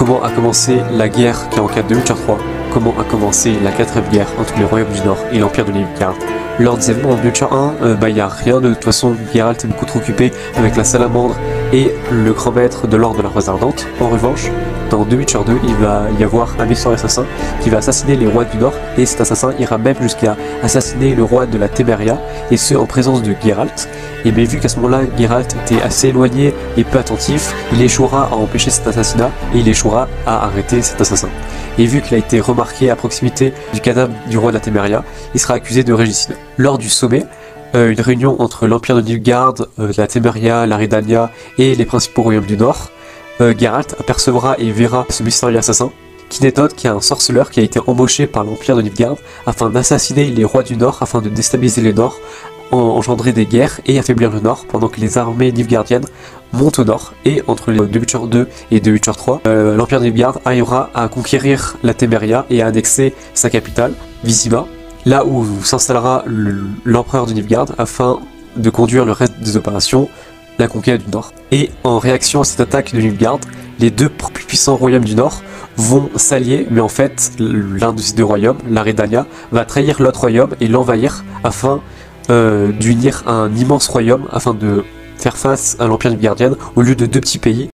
comment a commencé la guerre qui est en 4 de Witcher 3, comment a commencé la 4ème guerre entre les royaumes du Nord et l'Empire de Nilfgaard. Lors des événements de Witcher 1, il n'y a rien de toute façon, Geralt est beaucoup trop occupé avec la salamandre et le grand maître de l'ordre de la Rose Ardente. En revanche, dans The Witcher 2, il va y avoir un méchant assassin qui va assassiner les rois du Nord, et cet assassin ira même jusqu'à assassiner le roi de la Téméria, et ce en présence de Geralt. Et bien vu qu'à ce moment-là, Geralt était assez éloigné et peu attentif, il échouera à empêcher cet assassinat, et il échouera à arrêter cet assassin. Et vu qu'il a été remarqué à proximité du cadavre du roi de la Téméria, il sera accusé de régicide. Lors du sommet, une réunion entre l'Empire de Nilfgaard, la Téméria, la Redania et les principaux royaumes du Nord, Geralt apercevra et verra ce mystérieux assassin, qui n'est autre qu'un sorceleur qui a été embauché par l'Empire de Nilfgaard afin d'assassiner les rois du Nord, afin de déstabiliser le Nord, engendrer des guerres et affaiblir le Nord, pendant que les armées nilfgaardiennes montent au Nord. Et entre les The Witcher 2 et The Witcher 3, l'Empire de Nilfgaard arrivera à conquérir la Téméria et à annexer sa capitale, Vizima, là où s'installera l'empereur de Nilfgaard afin de conduire le reste des opérations, la conquête du Nord. Et en réaction à cette attaque de Nilfgaard, les deux plus puissants royaumes du Nord vont s'allier, mais en fait, l'un de ces deux royaumes, la Redania, va trahir l'autre royaume et l'envahir afin d'unir un immense royaume, afin de faire face à l'Empire nilfgaardien au lieu de deux petits pays.